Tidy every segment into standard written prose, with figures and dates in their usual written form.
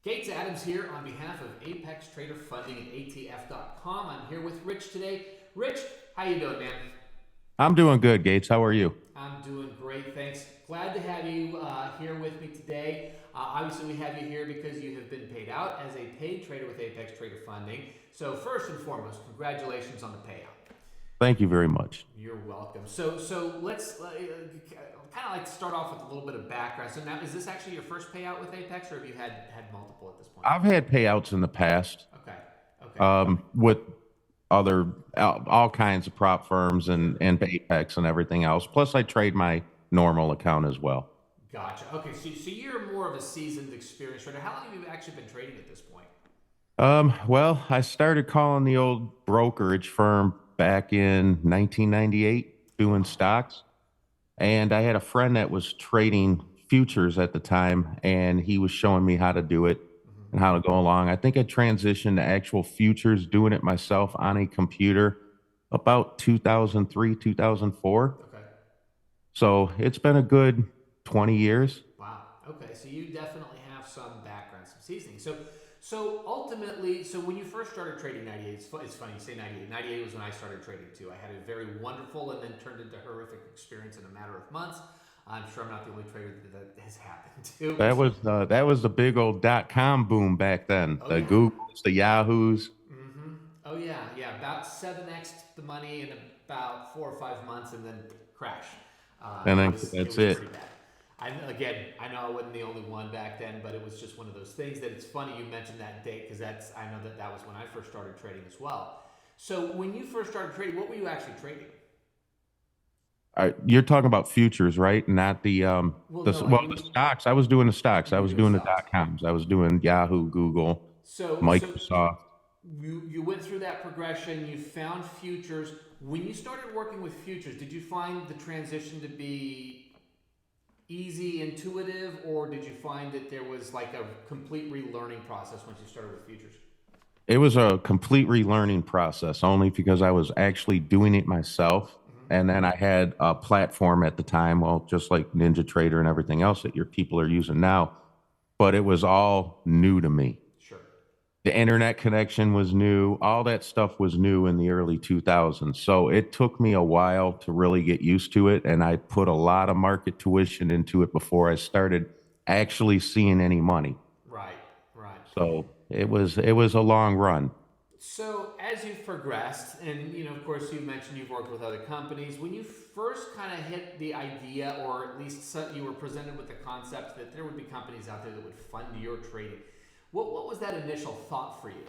Gates Adams here on behalf of Apex Trader Funding and ATF.com. I'm here with Rich today. Rich, how you doing, man? I'm doing good, Gates. How are you? I'm doing great, thanks. Glad to have you here with me today. Obviously, we have you here because you have been paid out as a paid trader with Apex Trader Funding. So first and foremost, congratulations on the payout. Thank you very much. You're welcome. So let's kind of like to start off with a little bit of background. So now, is this actually your first payout with Apex, or have you had multiple at this point? I've had payouts in the past Okay. Okay. with other all kinds of prop firms and Apex and everything else. Plus, I trade my normal account as well. Gotcha. Okay. So you're more of a seasoned, experienced trader. How long have you actually been trading at this point? Well, I started calling the old brokerage firm back in 1998 doing stocks, and I had a friend that was trading futures at the time, and he was showing me how to do it and how to go along. I think I transitioned to actual futures, doing it myself on a computer about 2003, 2004. Okay. So it's been a good 20 years. Wow. Okay. So you definitely have some background, some seasoning. So ultimately, so when you first started trading 98, it's funny you say 98. 98 was when I started trading too. I had a very wonderful and then turned into horrific experience in a matter of months. I'm sure I'm not the only trader that has happened to. That was the big old .com boom back then. Oh The yeah. Googles, the Yahoos. Oh yeah, yeah. About 7x the money in about 4 or 5 months, and then crash. And It then was it that's was it. pretty bad. I know I wasn't the only one back then, but it was just one of those things that it's funny you mentioned that date because I know that was when I first started trading as well. So when you first started trading, what were you actually trading? You're talking about futures, right? Not Well, the no, well, the stocks. I was doing the stocks. I you were was doing doing the stocks. .coms. I was doing Yahoo, Google, So Microsoft. you went through that progression. You found futures. When you started working with futures, did you find the transition to be easy, intuitive, or did you find that there was like a complete relearning process once you started with futures? It was a complete relearning process, only because I was actually doing it myself. And then I had a platform at the time, well, just like Ninja Trader and everything else that your people are using now, but it was all new to me. Sure. The internet connection was new. All that stuff was new in the early 2000s. So it took me a while to really get used to it. And I put a lot of market tuition into it before I started actually seeing any money. Right, right. So it was a long run. So as you've progressed, and of course, you mentioned you've worked with other companies. When you first kind of hit the idea, or at least you were presented with the concept that there would be companies out there that would fund your trading, what was that initial thought for you?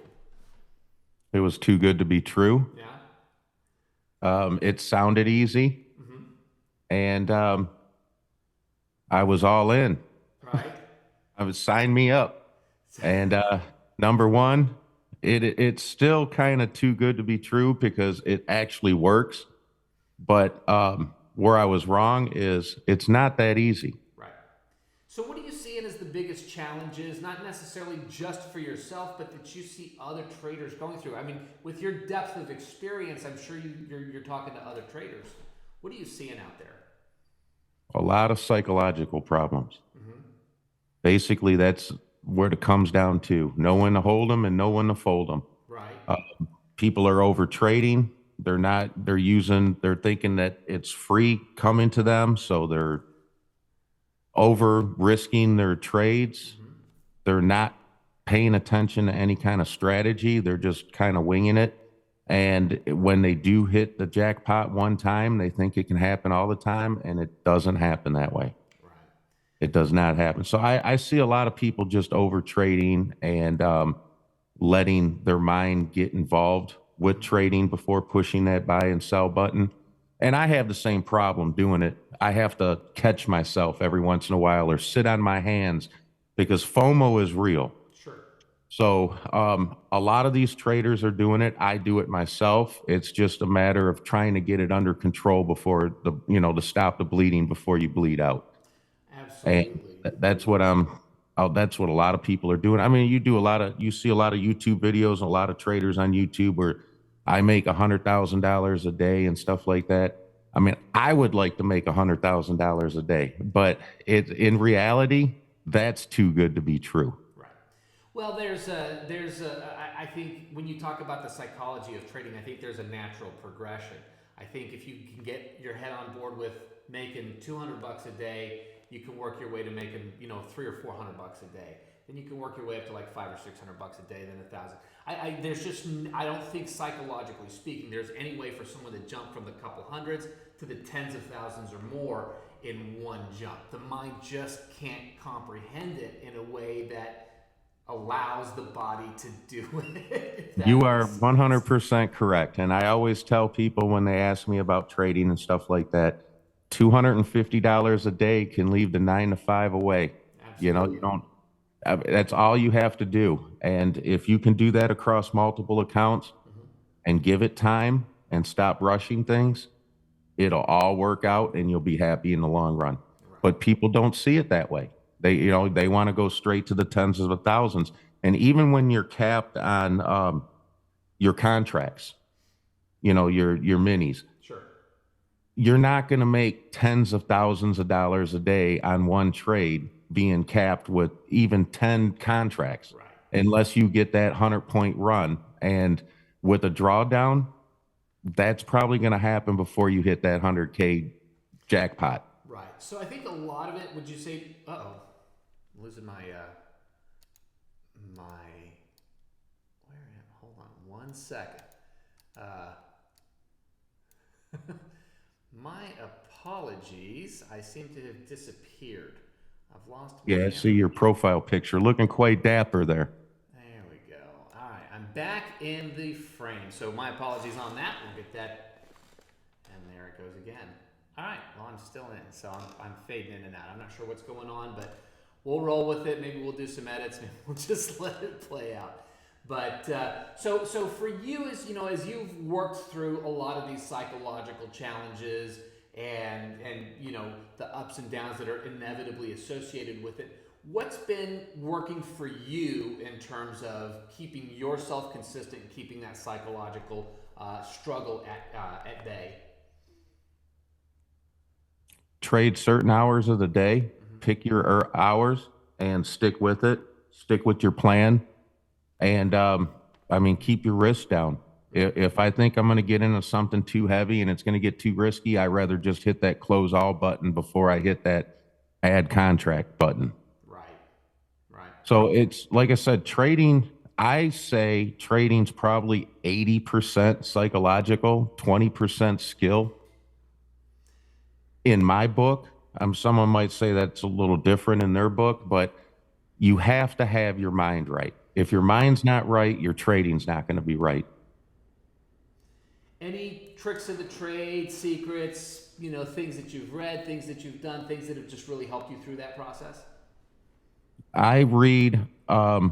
It was too good to be true. Yeah. It sounded easy, Mm-hmm. and I was all in. Right. I was sign me up. And number one, it's still kind of too good to be true because it actually works. But where I was wrong is it's not that easy. Right. So, what are you seeing as the biggest challenges, not necessarily just for yourself, but that you see other traders going through? I mean, with your depth of experience, I'm sure you're talking to other traders. What are you seeing out there? A lot of psychological problems. Basically, that's what it comes down to. Know when to hold them and know when to fold them. Right. People are over trading. They're thinking that it's free coming to them. So they're over risking their trades. They're not paying attention to any kind of strategy. They're just kind of winging it. And when they do hit the jackpot one time, they think it can happen all the time, and it doesn't happen that way. Right. It does not happen. So I see a lot of people just over trading and letting their mind get involved with trading before pushing that buy and sell button. And I have the same problem doing it. I have to catch myself every once in a while or sit on my hands because FOMO is real. Sure. So a lot of these traders are doing it. I do it myself. It's just a matter of trying to get it under control before to stop the bleeding before you bleed out. And Absolutely. that's what a lot of people are doing. I mean, you see a lot of YouTube videos, a lot of traders on YouTube where I make $100,000 a day and stuff like that. I mean, I would like to make $100,000 a day, but in reality, that's too good to be true. Right. Well, I think when you talk about the psychology of trading, I think there's a natural progression. I think if you can get your head on board with making 200 bucks a day, you can work your way to making, three or 400 bucks a day. Then you can work your way up to like 500 or 600 bucks a day, then 1,000. I don't think psychologically speaking, there's any way for someone to jump from the couple hundreds to the tens of thousands or more in one jump. The mind just can't comprehend it in a way that allows the body to do it. If You that are makes sense. 100% correct. And I always tell people when they ask me about trading and stuff like that, $250 a day can leave the 9 to 5 away. You Absolutely. don't, that's all you have to do. And if you can do that across multiple accounts and give it time and stop rushing things, it'll all work out and you'll be happy in the long run. Right. But people don't see it that way. They want to go straight to the tens of thousands. And even when you're capped on your contracts, your minis, Sure. you're not going to make tens of thousands of dollars a day on one trade being capped with even 10 contracts Right. unless you get that 100-point run. And with a drawdown, that's probably going to happen before you hit that 100K jackpot. Right. So I think a lot of it, would you say, I'm losing where am, hold on one second. Uh, my apologies. I seem to have disappeared. I've lost my, Yeah, I see your profile picture looking quite dapper there. there we go. All right. I'm back in the frame. So my apologies on that. We'll get that. And there it goes again. All right. Well, I'm still in. So I'm fading in and out. I'm not sure what's going on, but we'll roll with it. Maybe we'll do some edits. Maybe we'll just let it play out. But so for you, as you've worked through a lot of these psychological challenges and the ups and downs that are inevitably associated with it, what's been working for you in terms of keeping yourself consistent and keeping that psychological struggle at bay? Trade certain hours of the day, pick your hours and stick with it, stick with your plan. And I mean, keep your risk down. If I think I'm going to get into something too heavy and it's going to get too risky, I'd rather just hit that close all button before I hit that add contract button. Right, right, So it's like I said, trading, I say trading's probably 80% psychological, 20% skill. In my book, someone might say that's a little different in their book, but you have to have your mind right. If your mind's not right, your trading's not going to be right. any tricks of the trade, secrets, things that you've read, things that you've done, things that have just really helped you through that process? I read a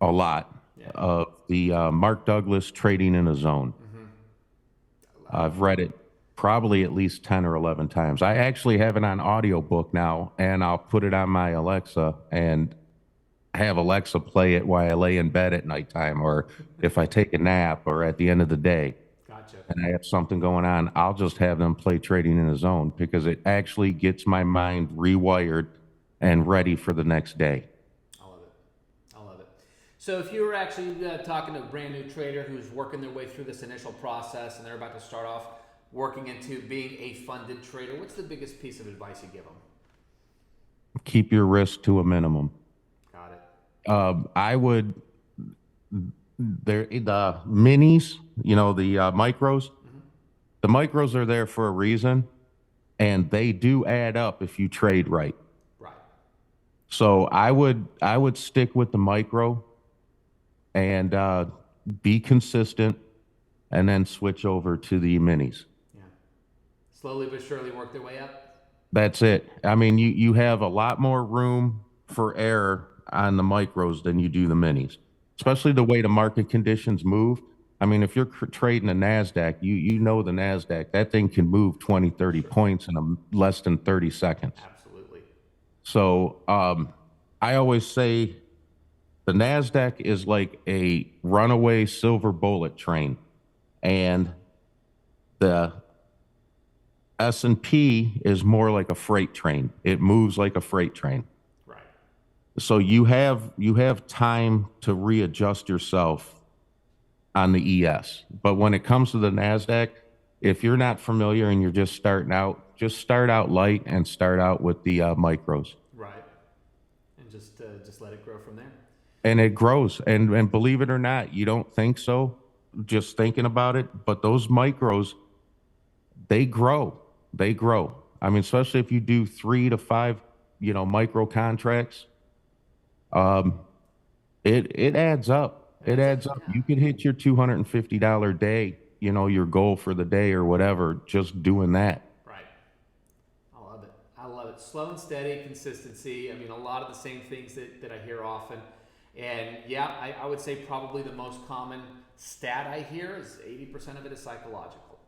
lot Yeah. of the Mark Douglas Trading in a Zone. I've read it probably at least 10 or 11 times. I actually have it on audiobook now, and I'll put it on my Alexa and have Alexa play it while I lay in bed at nighttime or if I take a nap or at the end of the day Gotcha. and I have something going on, I'll just have them play Trading in a Zone because it actually gets my mind rewired and ready for the next day. I love it. I love it. So, if you were actually talking to a brand new trader who's working their way through this initial process and they're about to start off working into being a funded trader, what's the biggest piece of advice you give them? Keep your risk to a minimum. Got it. I would the minis, the micros. The micros are there for a reason, and they do add up if you trade right. Right. So I would stick with the micro and be consistent, and then switch over to the minis. Yeah. Slowly but surely work their way up. That's it. I mean, you have a lot more room for error on the micros than you do the minis, especially the way the market conditions move. I mean, if you're trading a NASDAQ, you know the NASDAQ, that thing can move 20, 30 Sure. points in less than 30 seconds. Absolutely. So I always say the NASDAQ is like a runaway silver bullet train, and the S&P is more like a freight train. It moves like a freight train. Right. So you have time to readjust yourself on the ES. But when it comes to the NASDAQ, if you're not familiar and you're just starting out, just start out light and start out with the micros. Right. And just let it grow from there. And it grows. And believe it or not, you don't think so, just thinking about it, but those micros, they grow. They grow. I mean, especially if you do 3 to 5, micro contracts, um, it adds up. It It adds up. adds up. Yeah. You could hit your $250 day, your goal for the day or whatever, just doing that. Right. I love it. I love it. Slow and steady, consistency. I mean, a lot of the same things that I hear often. And yeah, I would say probably the most common stat I hear is 80% of it is psychological.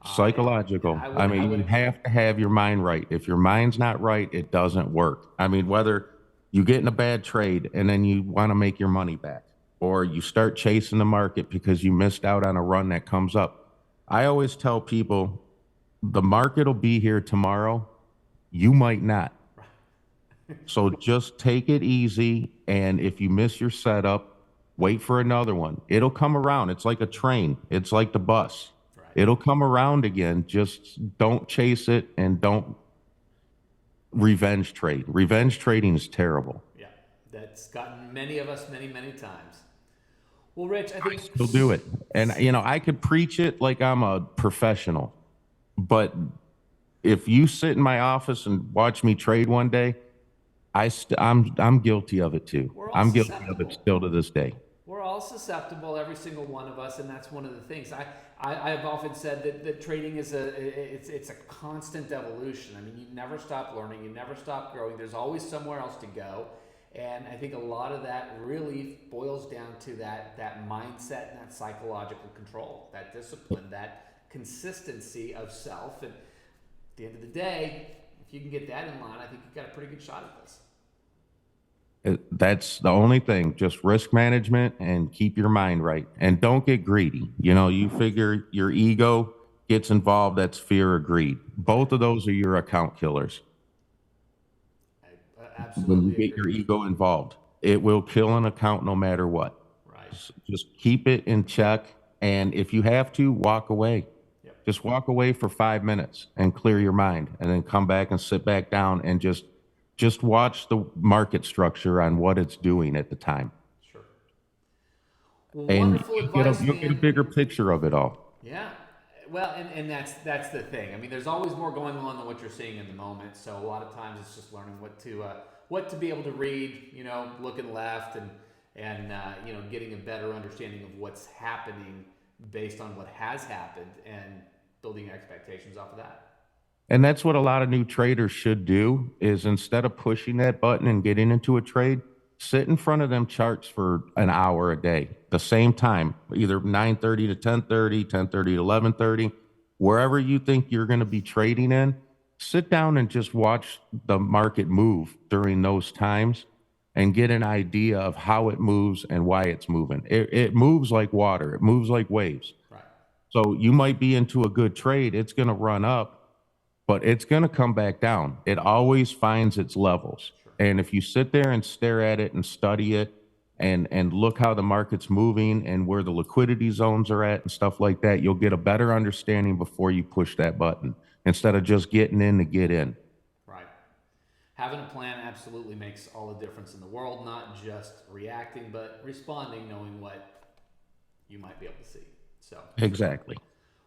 And Psychological. I I mean, would you agree. have to have your mind right. If your mind's not right, it doesn't work. I mean, whether you get in a bad trade and then you want to make your money back, or you start chasing the market because you missed out on a run that comes up. I always tell people the market will be here tomorrow. You might not. So just take it easy. And if you miss your setup, wait for another one. It'll come around. It's like a train, it's like the bus. Right. It'll come around again. Just don't chase it and don't revenge trade. Revenge trading is terrible. Yeah. That's gotten many of us many, many times. Well, Rich, I I think still do it. And, I could preach it like I'm a professional, but if you sit in my office and watch me trade one day, I'm guilty of it too. we're all I'm guilty of it susceptible. still to this day. We're all susceptible, every single one of us, and that's one of the things. I've often said that trading is it's a constant evolution. I mean, you never stop learning, you never stop growing. There's always somewhere else to go, and I think a lot of that really boils down to that mindset and that psychological control, that discipline, that consistency of self. And at the end of the day, if you can get that in line, I think you've got a pretty good shot at this. That's the only thing, just risk management and keep your mind right. And don't get greedy. You figure your ego gets involved, that's fear or greed. Both of those are your account killers. I When you absolutely get agree. your ego involved, it will kill an account no matter what. Right. Just keep it in check. And if you have to, walk away. Yep. Just walk away for 5 minutes and clear your mind, and then come back and sit back down and just watch the market structure on what it's doing at the time. Sure. Well, And wonderful you'll get a, advice, you'll get a man. bigger picture of it all. Yeah. Well, and that's the thing. I mean, there's always more going on than what you're seeing in the moment. So a lot of times it's just learning what to be able to read. Looking left and getting a better understanding of what's happening based on what has happened and building expectations off of that. And that's what a lot of new traders should do, is instead of pushing that button and getting into a trade, sit in front of them charts for an hour a day, the same time, either 9:30 to 10:30, 10:30 to 11:30, wherever you think you're going to be trading in. Sit down and just watch the market move during those times and get an idea of how it moves and why it's moving. It moves like water. It moves like waves. Right. So you might be into a good trade. It's going to run up, but it's going to come back down. It always finds its levels. Sure. And if you sit there and stare at it and study it and look how the market's moving and where the liquidity zones are at and stuff like that, you'll get a better understanding before you push that button, instead of just getting in to get in. Right. Having a plan absolutely makes all the difference in the world, not just reacting, but responding, knowing what you might be able to see. So, Exactly.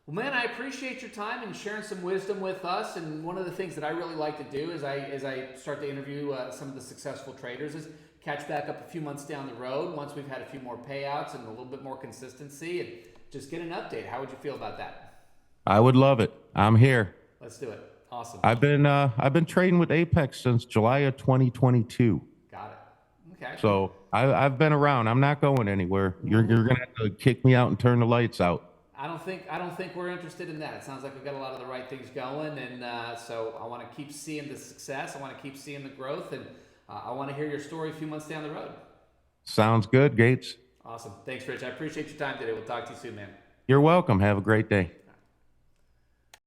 well, man, I appreciate your time and sharing some wisdom with us. And one of the things that I really like to do as I start to interview some of the successful traders is catch back up a few months down the road once we've had a few more payouts and a little bit more consistency, and just get an update. How would you feel about that? I would love it. I'm here. Let's do it. Awesome. I've been trading with Apex since July of 2022. Got it. Okay. So I've been around. I'm not going anywhere. You're gonna have to kick me out and turn the lights out. I don't think we're interested in that. It sounds like we've got a lot of the right things going, and so I want to keep seeing the success. I want to keep seeing the growth, and I want to hear your story a few months down the road. Sounds good, Gates. Awesome. Thanks, Rich. I appreciate your time today. We'll talk to you soon, man. You're welcome. Have a great day.